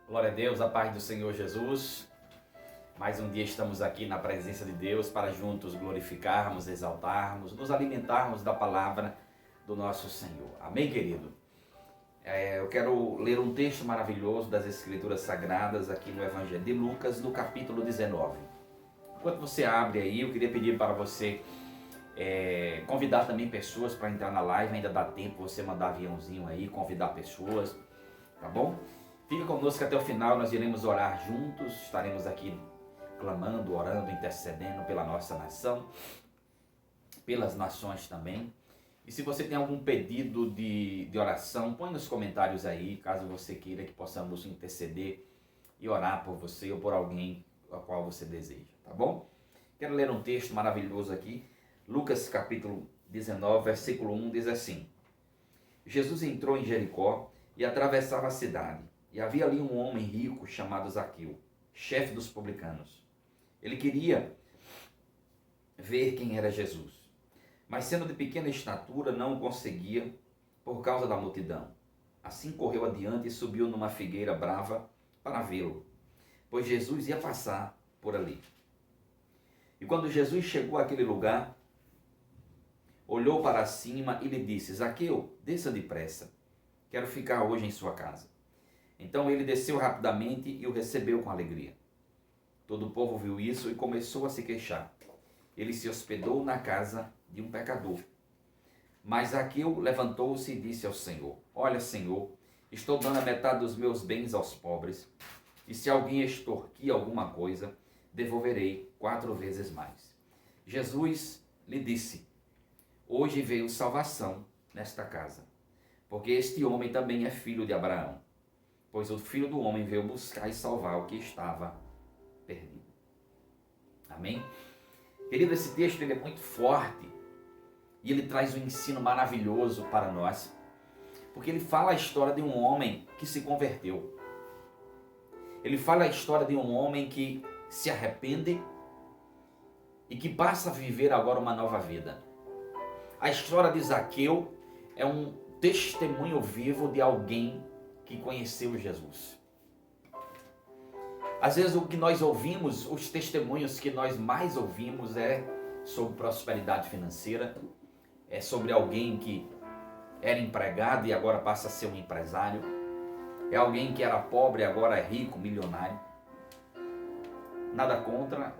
Glória a Deus, a paz do Senhor Jesus. Mais um dia estamos aqui na presença de Deus para juntos glorificarmos, exaltarmos, nos alimentarmos da palavra do nosso Senhor. Amém, querido? Eu quero ler um texto maravilhoso das Escrituras Sagradas aqui no Evangelho de Lucas, no capítulo 19. Enquanto você abre aí, eu queria pedir para você convidar também pessoas para entrar na live. Ainda dá tempo você mandar aviãozinho aí, convidar pessoas, tá bom? Fica conosco até o final, nós iremos orar juntos, estaremos aqui clamando, orando, intercedendo pela nossa nação, pelas nações também. E se você tem algum pedido de oração, põe nos comentários aí, caso você queira que possamos interceder e orar por você ou por alguém a qual você deseja, tá bom? Quero ler um texto maravilhoso aqui, Lucas capítulo 19, versículo 1, diz assim: Jesus entrou em Jericó e atravessava a cidade. E havia ali um homem rico chamado Zaqueu, chefe dos publicanos. Ele queria ver quem era Jesus, mas sendo de pequena estatura não o conseguia por causa da multidão. Assim correu adiante e subiu numa figueira brava para vê-lo, pois Jesus ia passar por ali. E quando Jesus chegou àquele lugar, olhou para cima e lhe disse: Zaqueu, desça depressa, quero ficar hoje em sua casa. Então ele desceu rapidamente e o recebeu com alegria. Todo o povo viu isso e começou a se queixar. Ele se hospedou na casa de um pecador. Mas Zaqueu levantou-se e disse ao Senhor: Olha, Senhor, estou dando a metade dos meus bens aos pobres, e se alguém extorquir alguma coisa, devolverei 4 vezes mais. Jesus lhe disse: Hoje veio salvação nesta casa, porque este homem também é filho de Abraão. Pois o Filho do Homem veio buscar e salvar o que estava perdido. Amém? Querido, esse texto ele é muito forte e ele traz um ensino maravilhoso para nós, porque ele fala a história de um homem que se converteu. Ele fala a história de um homem que se arrepende e que passa a viver agora uma nova vida. A história de Zaqueu é um testemunho vivo de alguém que conheceu Jesus. Às vezes o que nós ouvimos, os testemunhos que nós mais ouvimos é sobre prosperidade financeira, é sobre alguém que era empregado e agora passa a ser um empresário, é alguém que era pobre e agora é rico, milionário. Nada contra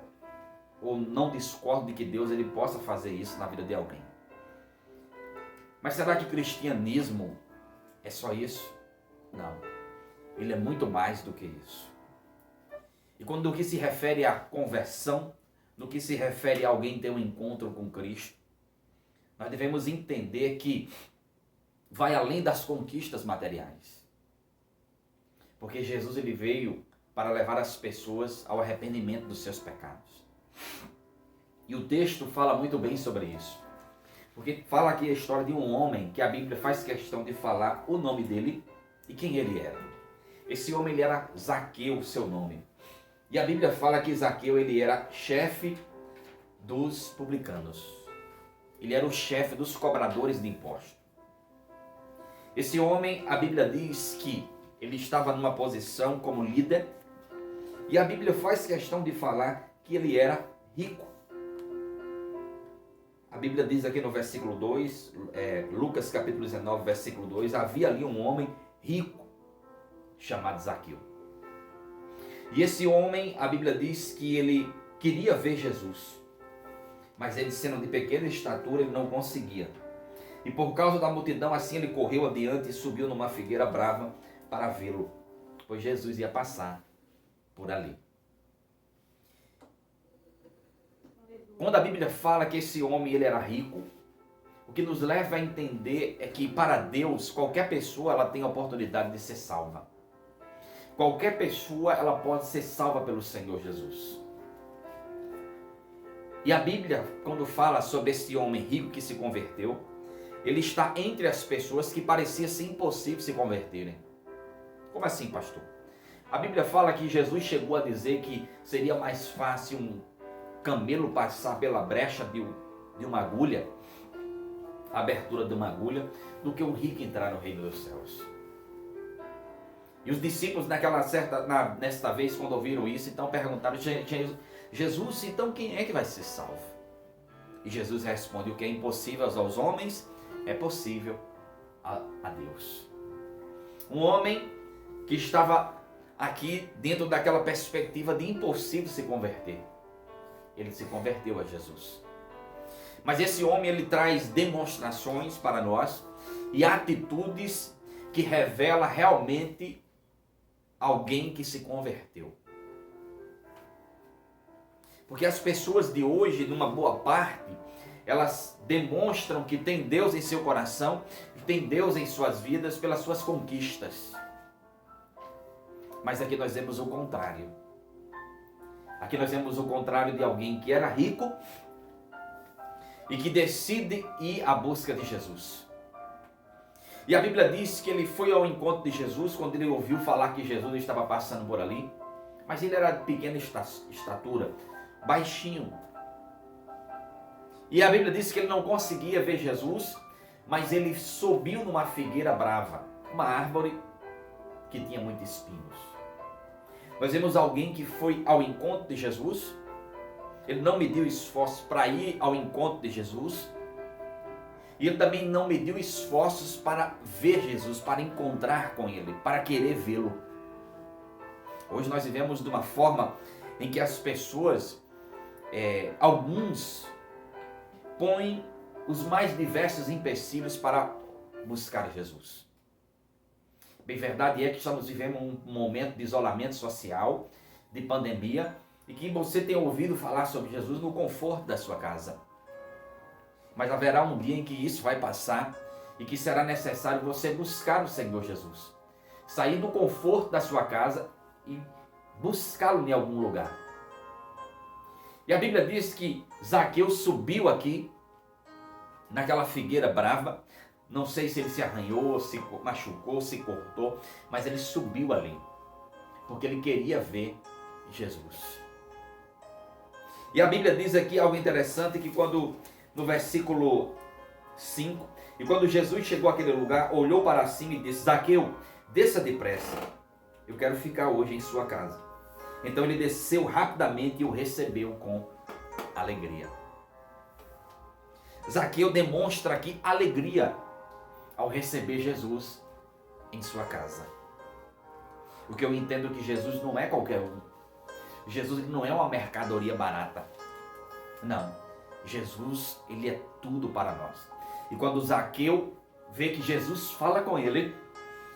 ou não discordo de que Deus ele possa fazer isso na vida de alguém. Mas será que cristianismo é só isso? Não, ele é muito mais do que isso. E quando o que se refere à conversão, no que se refere a alguém ter um encontro com Cristo, nós devemos entender que vai além das conquistas materiais. Porque Jesus ele veio para levar as pessoas ao arrependimento dos seus pecados. E o texto fala muito bem sobre isso. Porque fala aqui a história de um homem que a Bíblia faz questão de falar o nome dele e quem ele era. Esse homem ele era Zaqueu, seu nome. E a Bíblia fala que Zaqueu ele era chefe dos publicanos. Ele era o chefe dos cobradores de impostos. Esse homem, a Bíblia diz que ele estava numa posição como líder. E a Bíblia faz questão de falar que ele era rico. A Bíblia diz aqui no versículo 2, Lucas capítulo 19, versículo 2, havia ali um homem rico, chamado Zaqueu. E esse homem, a Bíblia diz que ele queria ver Jesus, mas ele sendo de pequena estatura, ele não conseguia. E por causa da multidão, assim ele correu adiante e subiu numa figueira brava para vê-lo, pois Jesus ia passar por ali. Quando a Bíblia fala que esse homem ele era rico, o que nos leva a entender é que para Deus, qualquer pessoa ela tem a oportunidade de ser salva. Qualquer pessoa ela pode ser salva pelo Senhor Jesus. E a Bíblia, quando fala sobre esse homem rico que se converteu, ele está entre as pessoas que parecia ser impossível se converterem. Como assim, pastor? A Bíblia fala que Jesus chegou a dizer que seria mais fácil um camelo passar pela brecha de uma agulha, a abertura de uma agulha, do que um rico entrar no reino dos céus. E os discípulos nesta vez, quando ouviram isso, então perguntaram: Jesus, então quem é que vai ser salvo? E Jesus responde: o que é impossível aos homens é possível a Deus. Um homem que estava aqui dentro daquela perspectiva de impossível se converter. Ele se converteu a Jesus. Mas esse homem, ele traz demonstrações para nós e atitudes que revelam realmente alguém que se converteu. Porque as pessoas de hoje, numa boa parte, elas demonstram que tem Deus em seu coração, que tem Deus em suas vidas pelas suas conquistas. Mas aqui nós vemos o contrário. Aqui nós vemos o contrário de alguém que era rico e que decide ir à busca de Jesus. E a Bíblia diz que ele foi ao encontro de Jesus quando ele ouviu falar que Jesus estava passando por ali. Mas ele era de pequena estatura, baixinho. E a Bíblia diz que ele não conseguia ver Jesus, mas ele subiu numa figueira brava, uma árvore que tinha muitos espinhos. Nós vemos alguém que foi ao encontro de Jesus. Ele não mediu esforços para ir ao encontro de Jesus. E ele também não mediu esforços para ver Jesus, para encontrar com ele, para querer vê-lo. Hoje nós vivemos de uma forma em que as pessoas, alguns, põem os mais diversos empecilhos para buscar Jesus. Bem, verdade é que estamos vivendo um momento de isolamento social, de pandemia, e que você tem ouvido falar sobre Jesus no conforto da sua casa. Mas haverá um dia em que isso vai passar e que será necessário você buscar o Senhor Jesus. Sair do conforto da sua casa e buscá-lo em algum lugar. E a Bíblia diz que Zaqueu subiu aqui, naquela figueira brava. Não sei se ele se arranhou, se machucou, se cortou, mas ele subiu ali, porque ele queria ver Jesus. E a Bíblia diz aqui algo interessante, que quando, no versículo 5, e quando Jesus chegou àquele lugar, olhou para cima e disse: Zaqueu, desça depressa, eu quero ficar hoje em sua casa. Então ele desceu rapidamente e o recebeu com alegria. Zaqueu demonstra aqui alegria ao receber Jesus em sua casa. O que eu entendo que Jesus não é qualquer um. Jesus não é uma mercadoria barata. Não. Jesus, ele é tudo para nós. E quando Zaqueu vê que Jesus fala com ele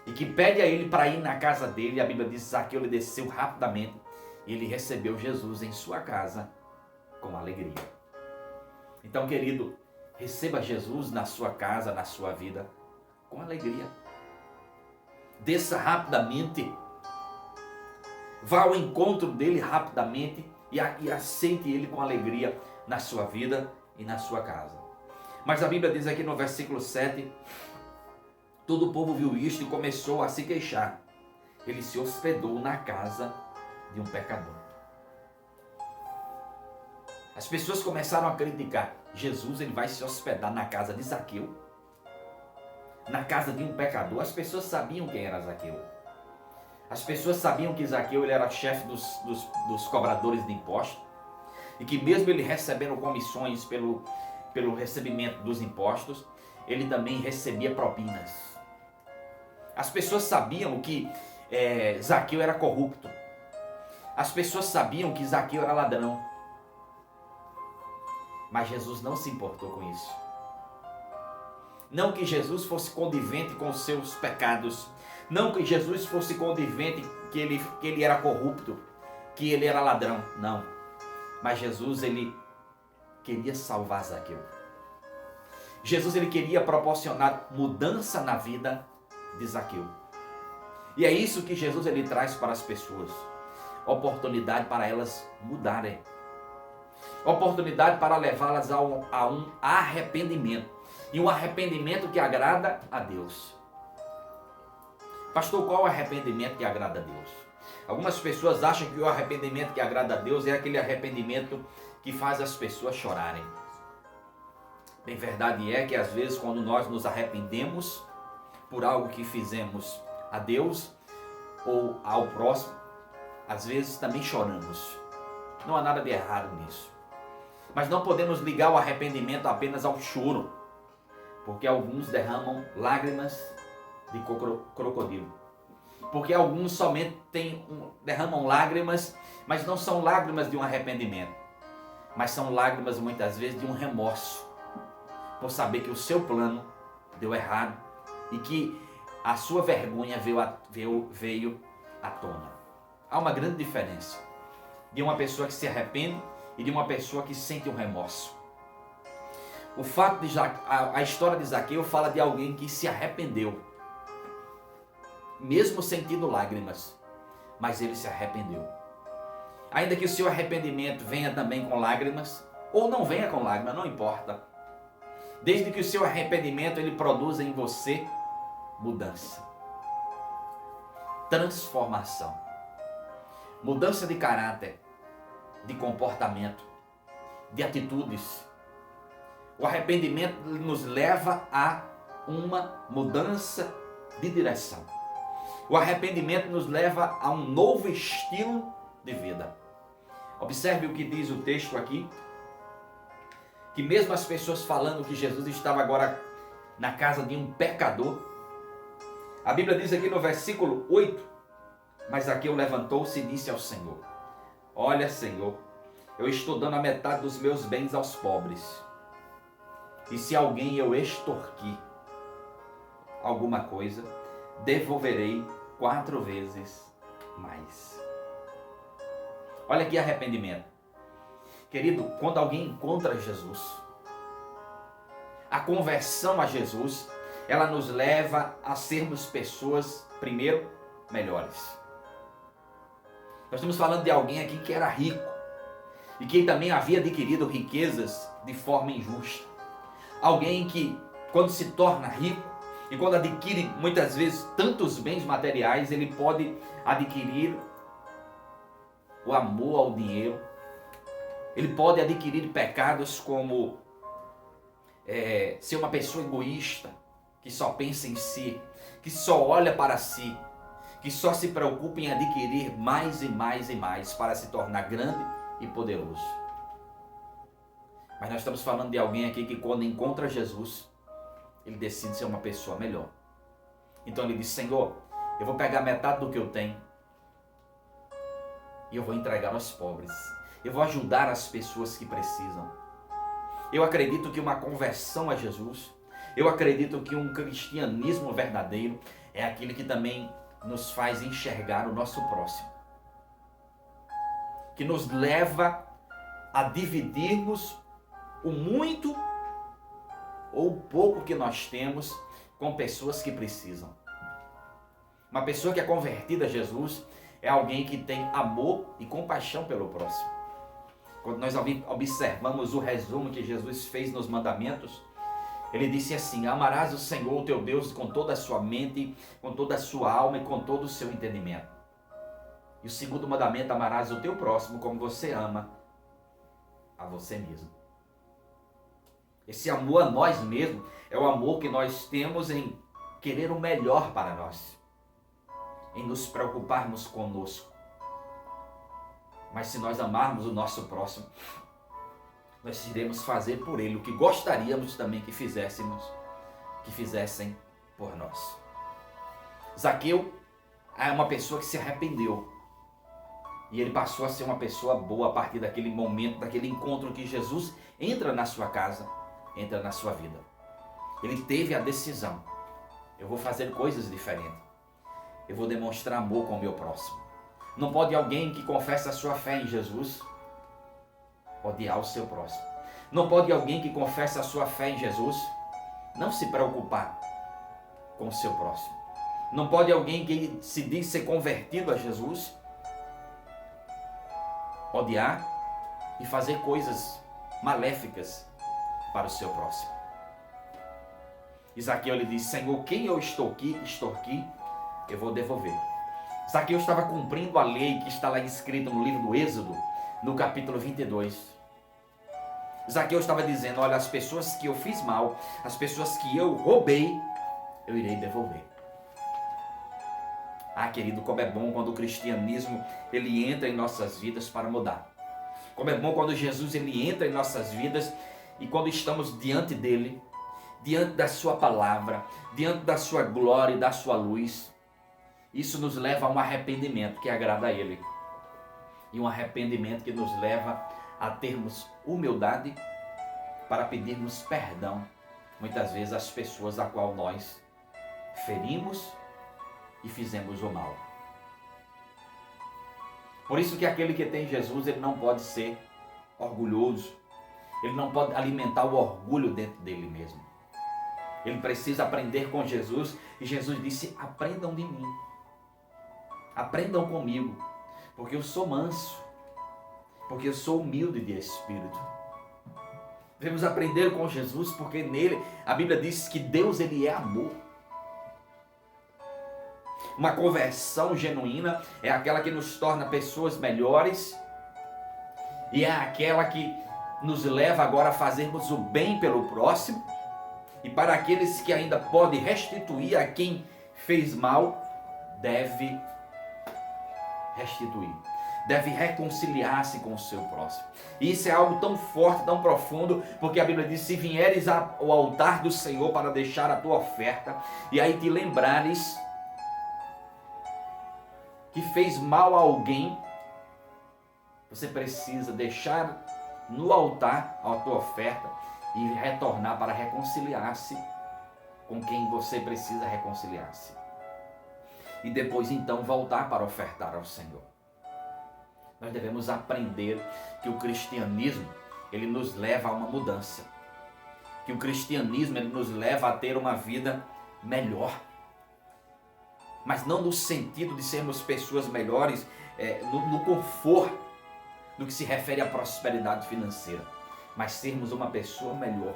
e que pede a ele para ir na casa dele, a Bíblia diz que Zaqueu ele desceu rapidamente e ele recebeu Jesus em sua casa com alegria. Então, querido, receba Jesus na sua casa, na sua vida, com alegria. Desça rapidamente. Vá ao encontro dele rapidamente e aceite ele com alegria na sua vida e na sua casa. Mas a Bíblia diz aqui no versículo 7, todo o povo viu isto e começou a se queixar. Ele se hospedou na casa de um pecador. As pessoas começaram a criticar. Jesus, ele vai se hospedar na casa de Zaqueu? Na casa de um pecador? As pessoas sabiam quem era Zaqueu. As pessoas sabiam que Zaqueu ele era chefe dos cobradores de impostos. E que mesmo ele recebendo comissões pelo recebimento dos impostos, ele também recebia propinas. As pessoas sabiam que Zaqueu era corrupto. As pessoas sabiam que Zaqueu era ladrão. Mas Jesus não se importou com isso. Não que Jesus fosse conivente com os seus pecados. Não que Jesus fosse conivente que ele era corrupto, que ele era ladrão. Não. Mas Jesus, ele queria salvar Zaqueu. Jesus, ele queria proporcionar mudança na vida de Zaqueu. E é isso que Jesus, ele traz para as pessoas. Oportunidade para elas mudarem. Oportunidade para levá-las a um arrependimento. E um arrependimento que agrada a Deus. Pastor, qual é o arrependimento que agrada a Deus? Algumas pessoas acham que o arrependimento que agrada a Deus é aquele arrependimento que faz as pessoas chorarem. Bem, verdade é que às vezes quando nós nos arrependemos por algo que fizemos a Deus, ou ao próximo, às vezes também choramos. Não há nada de errado nisso. Mas não podemos ligar o arrependimento apenas ao choro, porque alguns derramam lágrimas de crocodilo. Porque alguns somente derramam lágrimas, mas não são lágrimas de um arrependimento, mas são lágrimas muitas vezes de um remorso, por saber que o seu plano deu errado e que a sua vergonha veio à tona. Há uma grande diferença de uma pessoa que se arrepende e de uma pessoa que sente um remorso. O fato de a história de Zaqueu fala de alguém que se arrependeu, mesmo sentindo lágrimas, mas ele se arrependeu. Ainda que o seu arrependimento venha também com lágrimas, ou não venha com lágrimas, não importa. Desde que o seu arrependimento ele produza em você mudança, transformação, mudança de caráter, de comportamento, de atitudes. O arrependimento nos leva a uma mudança de direção. O arrependimento nos leva a um novo estilo de vida. Observe o que diz o texto aqui, que mesmo as pessoas falando que Jesus estava agora na casa de um pecador, a Bíblia diz aqui no versículo 8, mas Zaqueu levantou-se e disse ao Senhor: olha, Senhor, eu estou dando a metade dos meus bens aos pobres, e se alguém eu extorquir alguma coisa, devolverei 4 vezes mais. Olha aqui arrependimento. Querido, quando alguém encontra Jesus, a conversão a Jesus, ela nos leva a sermos pessoas, primeiro, melhores. Nós estamos falando de alguém aqui que era rico e que também havia adquirido riquezas de forma injusta. Alguém que, quando se torna rico, e quando adquire muitas vezes tantos bens materiais, ele pode adquirir o amor ao dinheiro. Ele pode adquirir pecados como ser uma pessoa egoísta, que só pensa em si, que só olha para si, que só se preocupa em adquirir mais e mais e mais para se tornar grande e poderoso. Mas nós estamos falando de alguém aqui que quando encontra Jesus, ele decide ser uma pessoa melhor. Então ele diz: Senhor, eu vou pegar metade do que eu tenho e eu vou entregar aos pobres. Eu vou ajudar as pessoas que precisam. Eu acredito que uma conversão a Jesus, eu acredito que um cristianismo verdadeiro é aquele que também nos faz enxergar o nosso próximo, que nos leva a dividirmos o muito ou o pouco que nós temos com pessoas que precisam. Uma pessoa que é convertida a Jesus é alguém que tem amor e compaixão pelo próximo. Quando nós observamos o resumo que Jesus fez nos mandamentos, ele disse assim: amarás o Senhor teu Deus com toda a sua mente, com toda a sua alma e com todo o seu entendimento. E o segundo mandamento: amarás o teu próximo como você ama a você mesmo. Esse amor a nós mesmos é o amor que nós temos em querer o melhor para nós, em nos preocuparmos conosco. Mas se nós amarmos o nosso próximo, nós iremos fazer por ele o que gostaríamos também que fizessem por nós. Zaqueu é uma pessoa que se arrependeu. E ele passou a ser uma pessoa boa a partir daquele momento, daquele encontro que Jesus entra na sua casa, entra na sua vida. Ele teve a decisão: eu vou fazer coisas diferentes. Eu vou demonstrar amor com o meu próximo. Não pode alguém que confessa a sua fé em Jesus odiar o seu próximo. Não pode alguém que confessa a sua fé em Jesus não se preocupar com o seu próximo. Não pode alguém que se diz ser convertido a Jesus odiar e fazer coisas maléficas para o seu próximo. Zaqueu lhe diz: Senhor, quem eu extorqui, eu vou devolver. Zaqueu estava cumprindo a lei que está lá escrita no livro do Êxodo, no capítulo 22. Zaqueu estava dizendo: olha, as pessoas que eu fiz mal, as pessoas que eu roubei, eu irei devolver. Ah, querido, como é bom quando o cristianismo ele entra em nossas vidas para mudar. Como é bom quando Jesus ele entra em nossas vidas e quando estamos diante dele, diante da sua palavra, diante da sua glória e da sua luz, isso nos leva a um arrependimento que agrada a ele. E um arrependimento que nos leva a termos humildade para pedirmos perdão, muitas vezes, às pessoas a qual nós ferimos e fizemos o mal. Por isso que aquele que tem Jesus, ele não pode ser orgulhoso, ele não pode alimentar o orgulho dentro dele mesmo. Ele precisa aprender com Jesus, e Jesus disse: aprendam de mim, aprendam comigo, porque eu sou manso, porque eu sou humilde de espírito. Devemos aprender com Jesus, porque nele, a Bíblia diz que Deus ele é amor. Uma conversão genuína é aquela que nos torna pessoas melhores, e é aquela que nos leva agora a fazermos o bem pelo próximo, e para aqueles que ainda podem restituir a quem fez mal, deve restituir, deve reconciliar-se com o seu próximo. E isso é algo tão forte, tão profundo, porque a Bíblia diz: se vieres ao altar do Senhor para deixar a tua oferta, e aí te lembrares que fez mal a alguém, você precisa deixar no altar a tua oferta e retornar para reconciliar-se com quem você precisa reconciliar-se. E depois então voltar para ofertar ao Senhor. Nós devemos aprender que o cristianismo ele nos leva a uma mudança. Que o cristianismo ele nos leva a ter uma vida melhor. Mas não no sentido de sermos pessoas melhores no conforto do que se refere à prosperidade financeira, mas sermos uma pessoa melhor,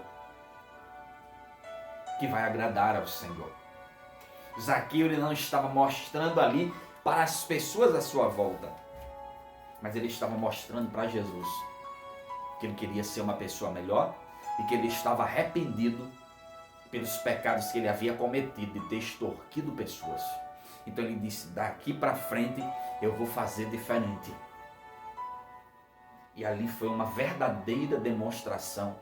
que vai agradar ao Senhor. Zaqueu ele não estava mostrando ali para as pessoas à sua volta, mas ele estava mostrando para Jesus que ele queria ser uma pessoa melhor e que ele estava arrependido pelos pecados que ele havia cometido de ter extorquido pessoas. Então ele disse: daqui para frente eu vou fazer diferente. E ali foi uma verdadeira demonstração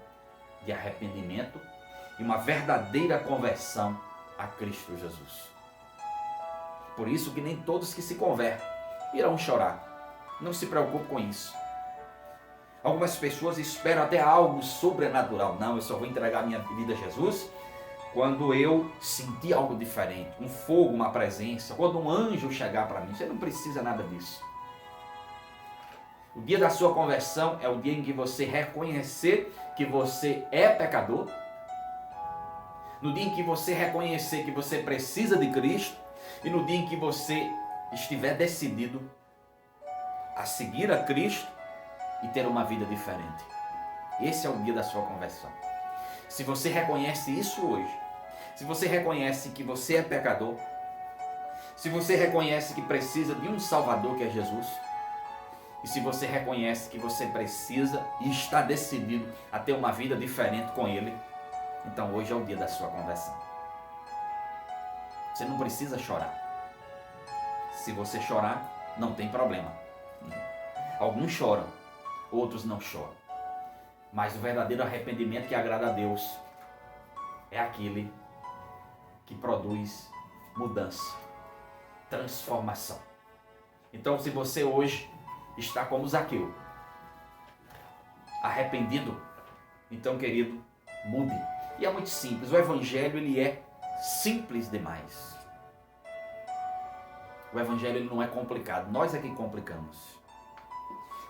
de arrependimento e uma verdadeira conversão a Cristo Jesus. Por isso que nem todos que se convertem irão chorar. Não se preocupe com isso. Algumas pessoas esperam até algo sobrenatural. Não, eu só vou entregar minha vida a Jesus quando eu sentir algo diferente, um fogo, uma presença, quando um anjo chegar para mim. Você não precisa nada disso. O dia da sua conversão é o dia em que você reconhecer que você é pecador. No dia em que você reconhecer que você precisa de Cristo. E no dia em que você estiver decidido a seguir a Cristo e ter uma vida diferente. Esse é o dia da sua conversão. Se você reconhece isso hoje, se você reconhece que você é pecador, se você reconhece que precisa de um Salvador que é Jesus, e se você reconhece que você precisa e está decidido a ter uma vida diferente com Ele, então hoje é o dia da sua conversão. Você não precisa chorar. Se você chorar, não tem problema. Alguns choram, outros não choram. Mas o verdadeiro arrependimento que agrada a Deus é aquele que produz mudança, transformação. Então, se você hoje está como Zaqueu, arrependido, então, querido, mude. E é muito simples. O evangelho ele é simples demais. O evangelho ele não é complicado. Nós é que complicamos.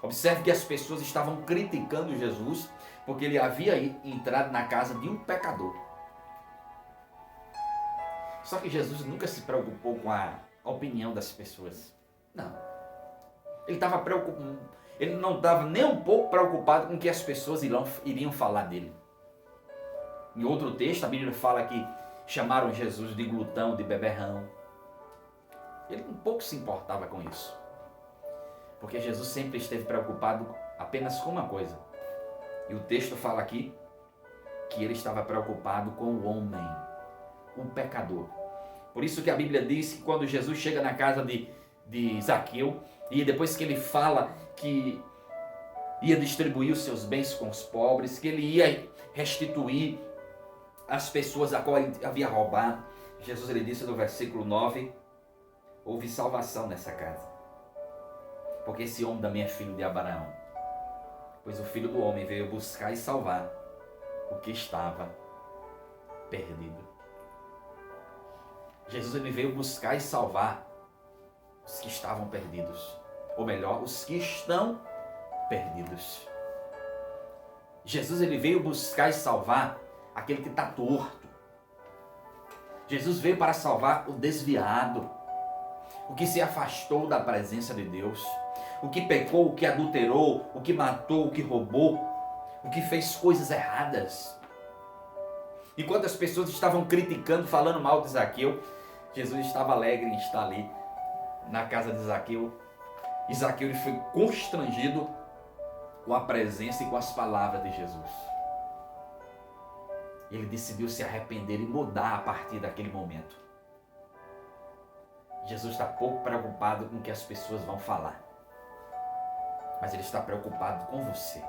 Observe que as pessoas estavam criticando Jesus porque ele havia entrado na casa de um pecador. Só que Jesus nunca se preocupou com a opinião das pessoas. Não. Ele não estava nem um pouco preocupado com o que as pessoas iriam falar dele. Em outro texto, a Bíblia fala que chamaram Jesus de glutão, de beberrão. Ele um pouco se importava com isso. Porque Jesus sempre esteve preocupado apenas com uma coisa. E o texto fala aqui que ele estava preocupado com o homem, o pecador. Por isso que a Bíblia diz que quando Jesus chega na casa de Zaqueu, e depois que ele fala que ia distribuir os seus bens com os pobres, que ele ia restituir as pessoas a qual ele havia roubado, Jesus ele disse no versículo 9, houve salvação nessa casa, porque esse homem também é filho de Abraão, pois o Filho do Homem veio buscar e salvar o que estava perdido. Jesus ele veio buscar e salvar os que estavam perdidos, ou melhor, os que estão perdidos. Jesus ele veio buscar e salvar aquele que está torto. Jesus veio para salvar o desviado, o que se afastou da presença de Deus, o que pecou, o que adulterou, o que matou, o que roubou, o que fez coisas erradas. Enquanto as pessoas estavam criticando, falando mal de Zaqueu, Jesus estava alegre em estar ali na casa de Zaqueu. E Zaqueu ele foi constrangido com a presença e com as palavras de Jesus. Ele decidiu se arrepender e mudar a partir daquele momento. Jesus está pouco preocupado com o que as pessoas vão falar, mas ele está preocupado com você,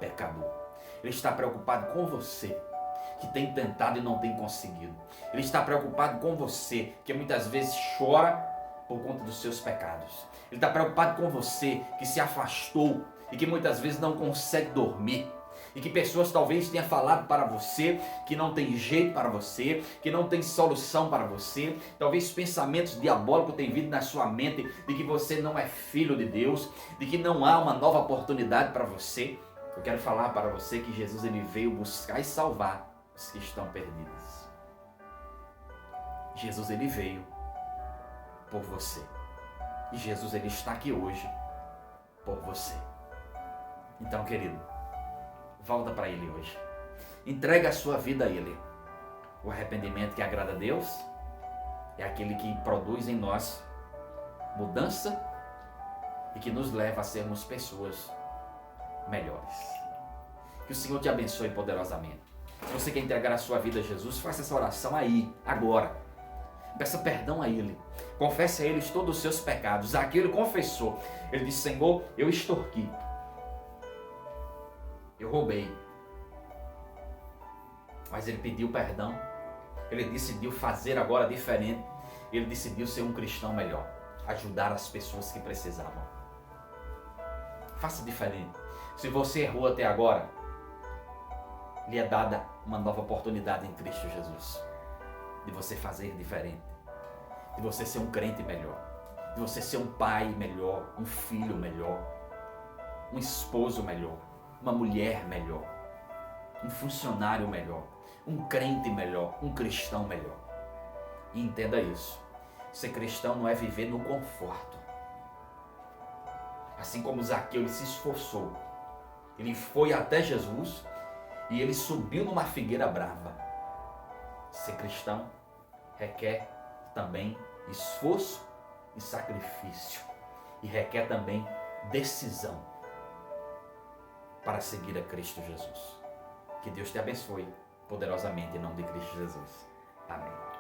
pecador. Ele está preocupado com você, que tem tentado e não tem conseguido. Ele está preocupado com você, que muitas vezes chora por conta dos seus pecados. Ele está preocupado com você, que se afastou e que muitas vezes não consegue dormir. E que pessoas talvez tenham falado para você que não tem jeito para você, que não tem solução para você. Talvez pensamentos diabólicos tenham vindo na sua mente de que você não é filho de Deus, de que não há uma nova oportunidade para você. Eu quero falar para você que Jesus ele veio buscar e salvar os que estão perdidos. Jesus ele veio por você. E Jesus ele está aqui hoje por você. Então, querido, volta para Ele hoje. Entrega a sua vida a Ele. O arrependimento que agrada a Deus é aquele que produz em nós mudança e que nos leva a sermos pessoas melhores. Que o Senhor te abençoe poderosamente. Se você quer entregar a sua vida a Jesus, faça essa oração aí, agora. Peça perdão a Ele. Confesse a Ele todos os seus pecados. Aquele confessou. Ele disse: Senhor, eu extorqui. Eu roubei. Mas ele pediu perdão. Ele decidiu fazer agora diferente. Ele decidiu ser um cristão melhor. Ajudar as pessoas que precisavam. Faça diferente. Se você errou até agora, lhe é dada uma nova oportunidade em Cristo Jesus. De você fazer diferente. De você ser um crente melhor. De você ser um pai melhor. Um filho melhor. Um esposo melhor. Uma mulher melhor, um funcionário melhor, um crente melhor, um cristão melhor. E entenda isso, ser cristão não é viver no conforto. Assim como Zaqueu, ele se esforçou, ele foi até Jesus e ele subiu numa figueira brava. Ser cristão requer também esforço e sacrifício, e requer também decisão para seguir a Cristo Jesus. Que Deus te abençoe poderosamente em nome de Cristo Jesus. Amém.